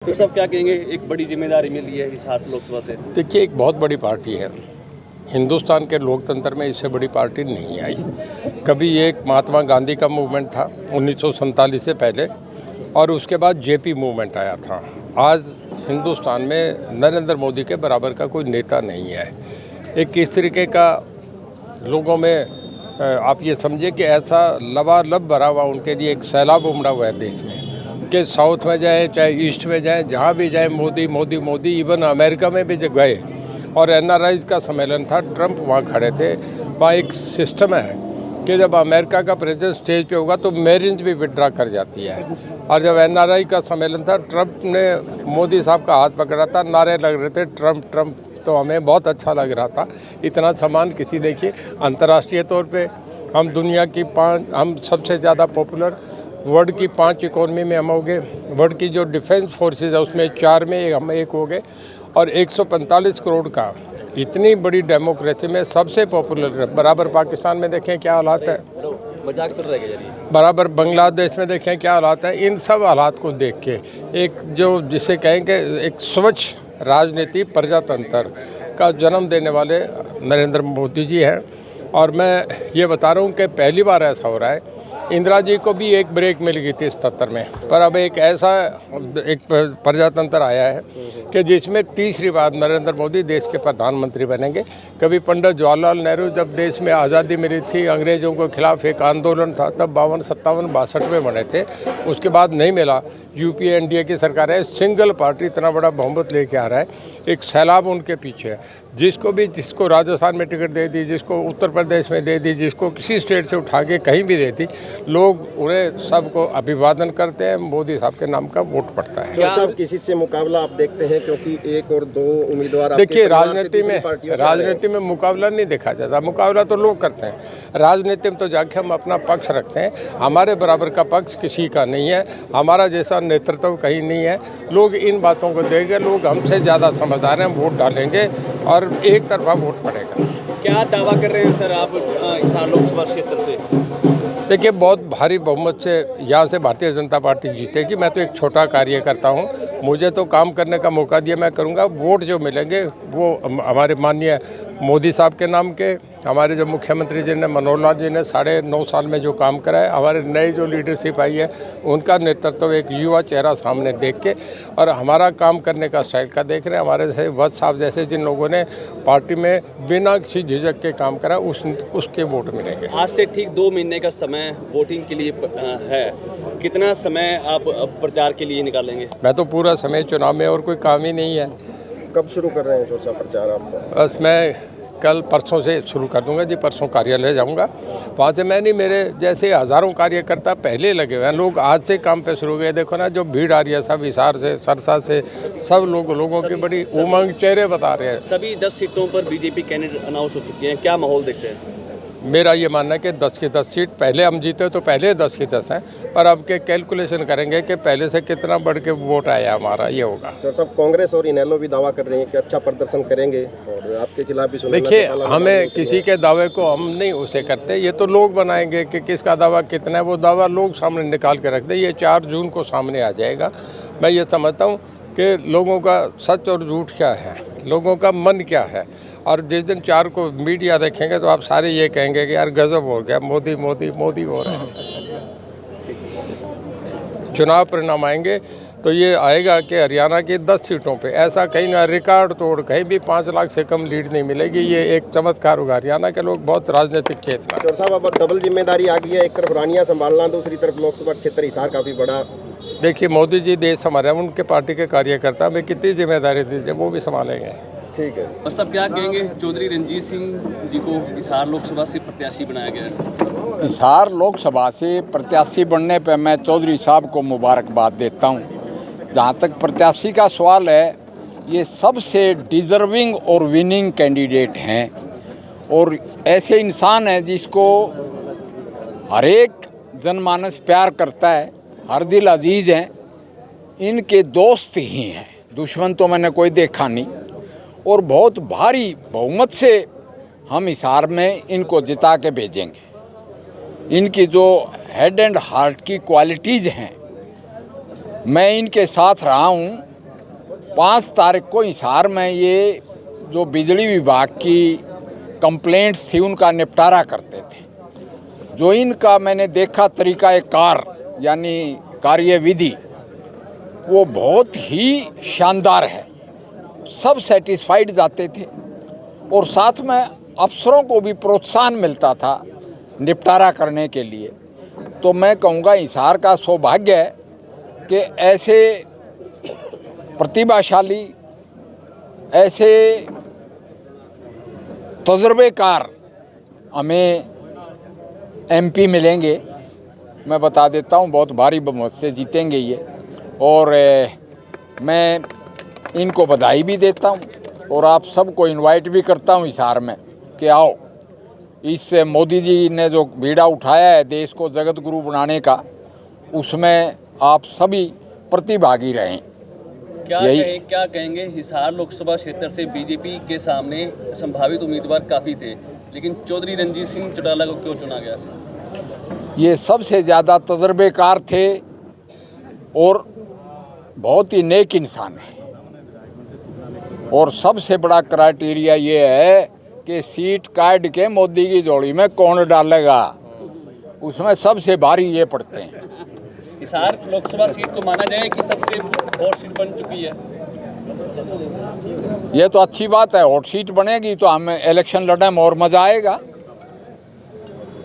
तो सब क्या कहेंगे, एक बड़ी जिम्मेदारी मिली है इस हाथ लोकसभा से? देखिए, एक बहुत बड़ी पार्टी है हिंदुस्तान के लोकतंत्र में, इससे बड़ी पार्टी नहीं आई कभी। एक महात्मा गांधी का मूवमेंट था 1947 से पहले, और उसके बाद जेपी मूवमेंट आया था। आज हिंदुस्तान में नरेंद्र मोदी के बराबर का कोई नेता नहीं है। एक इस तरीके का लोगों में आप ये समझे कि ऐसा लबालब भरा हुआ उनके लिए एक सैलाब उमड़ा हुआ है देश में, कि साउथ में जाए चाहे ईस्ट में जाए, जहाँ भी जाए मोदी मोदी मोदी। इवन अमेरिका में भी जब गए और NRI का सम्मेलन था, ट्रंप वहाँ खड़े थे। वहाँ एक सिस्टम है कि जब अमेरिका का प्रेसिडेंट स्टेज पे होगा तो मेरिन्स भी विड्रा कर जाती है। और जब NRI का सम्मेलन था, ट्रंप ने मोदी साहब का हाथ पकड़ा था, नारे लग रहे थे ट्रंप ट्रंप, तो हमें बहुत अच्छा लग रहा था। इतना सम्मान किसी, देखिए अंतर्राष्ट्रीय तौर पे हम दुनिया की हम सबसे ज़्यादा पॉपुलर, वर्ल्ड की 5 इकोनॉमी में हम हो गए। वर्ल्ड की जो डिफेंस फोर्सेज है उसमें 4 में हम एक हो गए, और 145 करोड़ का इतनी बड़ी डेमोक्रेसी में सबसे पॉपुलर। बराबर पाकिस्तान में देखें क्या हालात है, मजाक चल रहा है। बराबर बांग्लादेश में देखें क्या हालात है। इन सब हालात को देख के एक जो जिसे कहेंगे एक स्वच्छ राजनीति प्रजातंत्र का जन्म देने वाले नरेंद्र मोदी जी हैं। और मैं ये बता रहा हूँ कि पहली बार ऐसा हो रहा है। इंदिरा जी को भी एक ब्रेक मिल गई थी 77 में, पर अब एक ऐसा एक प्रजातंत्र आया है कि जिसमें तीसरी बार नरेंद्र मोदी देश के प्रधानमंत्री बनेंगे। कभी पंडित जवाहरलाल नेहरू जब देश में आज़ादी मिली थी, अंग्रेज़ों के खिलाफ एक आंदोलन था, तब 52, 57, 62 में बने थे। उसके बाद नहीं मिला। UPA NDA की सरकार है, सिंगल पार्टी इतना बड़ा बहुमत लेके आ रहा है। एक सैलाब उनके पीछे है। जिसको राजस्थान में टिकट दे दी, जिसको उत्तर प्रदेश में दे दी, जिसको किसी स्टेट से उठा के कहीं भी दे दी, लोग उन्हें सबको अभिवादन करते हैं। मोदी साहब के नाम का वोट पड़ता है। क्या साहब किसी से मुकाबला आप देखते हैं, क्योंकि 1 और 2 उम्मीदवार देखिए, राजनीति में मुकाबला नहीं देखा जाता। मुकाबला तो लोग करते हैं। राजनीति में तो जाके हम अपना पक्ष रखते हैं। हमारे बराबर का पक्ष किसी का नहीं है, हमारा जैसा नेतृत्व कहीं नहीं है। लोग इन बातों को देखेंगे, लोग हमसे ज़्यादा समझदार हैं, वोट डालेंगे और एक तरफा वोट पड़ेगा। क्या दावा कर रहे हैं सर आप इस लोकसभा क्षेत्र से? देखिए, बहुत भारी बहुमत से यहाँ से भारतीय जनता पार्टी जीतेगी। मैं तो एक छोटा कार्यकर्ता हूँ, मुझे तो काम करने का मौका दिया, मैं करूँगा। वोट जो मिलेंगे वो हमारे माननीय मोदी साहब के नाम के, हमारे जो मुख्यमंत्री जी ने, मनोहर लाल जी ने 9.5 साल में जो काम करा है, हमारे नई जो लीडरशिप आई है उनका नेतृत्व, एक युवा चेहरा सामने देख के, और हमारा काम करने का स्टाइल का देख रहे हैं। हमारे जैसे वत्स साहब जैसे जिन लोगों ने पार्टी में बिना किसी झिझक के काम करा, उसके वोट मिलेंगे। आज से ठीक 2 महीने का समय वोटिंग के लिए है। कितना समय आप प्रचार के लिए निकालेंगे? मैं तो पूरा समय चुनाव में, और कोई काम ही नहीं है। कब शुरू कर रहे हैं चर्चा प्रचार आप? बस मैं कल परसों से शुरू कर दूंगा जी। परसों कार्यालय जाऊंगा, वहाँ से मैं नहीं, मेरे जैसे हज़ारों कार्यकर्ता पहले लगे हुए हैं। लोग आज से काम पे शुरू हो गए। देखो ना, जो भीड़ आ रही है सब हिसार से, सरसा से, सब लोगों की बड़ी उमंग चेहरे बता रहे हैं। सभी 10 सीटों पर बीजेपी कैंडिडेट अनाउंस हो चुके हैं, क्या माहौल देखते हैं? मेरा ये मानना है कि 10 की 10 सीट, पहले हम जीते तो पहले 10 की 10 हैं, पर अब के कैलकुलेशन करेंगे कि पहले से कितना बढ़ के वोट आया हमारा, ये होगा। सर साहब, कांग्रेस और इनेलो भी दावा कर रहे हैं कि अच्छा प्रदर्शन करेंगे, और आपके खिलाफ भी देखिए, हमें किसी के दावे को हम नहीं उसे करते, ये तो लोग बनाएंगे कि किसका दावा कितना है। वो दावा लोग सामने निकाल के रख दे। ये 4 जून को सामने आ जाएगा। मैं ये समझता हूँ कि लोगों का सच और झूठ क्या है, लोगों का मन क्या है। और जिस दिन 4 को मीडिया देखेंगे तो आप सारे ये कहेंगे कि यार गजब हो गया, मोदी मोदी मोदी हो रहा है। चुनाव परिणाम आएंगे तो ये आएगा कि हरियाणा की 10 सीटों पे ऐसा कहीं ना रिकॉर्ड तोड़, कहीं भी 5 लाख से कम लीड नहीं मिलेगी। ये एक चमत्कार होगा। हरियाणा के लोग बहुत राजनीतिक चेतना। सर साहब, अब डबल जिम्मेदारी आ गई है, एक तरफ रानिया संभालना, दूसरी तरफ लोकसभा क्षेत्र हिसार काफ़ी बड़ा। देखिए, मोदी जी देश हमारे, उनके पार्टी के कार्यकर्ता में कितनी जिम्मेदारी दीजिए, वो भी संभालेंगे। ठीक है। और सब क्या कहेंगे, चौधरी रणजीत सिंह जी को हिसार लोकसभा से प्रत्याशी बनाया गया है? हिसार लोकसभा से प्रत्याशी बनने पर मैं चौधरी साहब को मुबारकबाद देता हूं। जहां तक प्रत्याशी का सवाल है, ये सबसे डिज़र्विंग और विनिंग कैंडिडेट हैं, और ऐसे इंसान हैं जिसको हर एक जनमानस प्यार करता है, हर दिल अजीज़ हैं। इनके दोस्त ही हैं, दुश्मन तो मैंने कोई देखा नहीं। और बहुत भारी बहुमत से हम हिसार में इनको जिता के भेजेंगे। इनकी जो हेड एंड हार्ट की क्वालिटीज़ हैं, मैं इनके साथ रहा हूँ 5 तारीख को हिसार में ये जो बिजली विभाग की कंप्लेंट्स थी उनका निपटारा करते थे। जो इनका मैंने देखा तरीका कार यानी कार्यविधि वो बहुत ही शानदार है। सब सेटिस्फाइड जाते थे और साथ में अफसरों को भी प्रोत्साहन मिलता था निपटारा करने के लिए। तो मैं कहूँगा हिसार का सौभाग्य है कि ऐसे प्रतिभाशाली, ऐसे तजुर्बेकार हमें एमपी मिलेंगे। मैं बता देता हूँ बहुत भारी बहुमत से जीतेंगे ये, और मैं इनको बधाई भी देता हूँ और आप सबको इनवाइट भी करता हूँ हिसार में कि आओ। इस मोदी जी ने जो बीड़ा उठाया है देश को जगत गुरु बनाने का, उसमें आप सभी प्रतिभागी रहें। क्या कहेंगे, हिसार लोकसभा क्षेत्र से बीजेपी के सामने संभावित उम्मीदवार काफ़ी थे, लेकिन चौधरी रणजीत सिंह चौटाला को क्यों चुना गया? ये सबसे ज़्यादा तजुर्बेकार थे और बहुत ही नेक इंसान है। और सबसे बड़ा क्राइटेरिया ये है कि सीट काट के मोदी की झोली में कौन डालेगा, उसमें सबसे भारी ये पड़ते हैं। हिसार लोकसभा सीट को माना जाए कि सबसे हॉट सीट बन चुकी है। ये तो अच्छी बात है, हॉट सीट बनेगी तो हम इलेक्शन लड़ने में और मज़ा आएगा।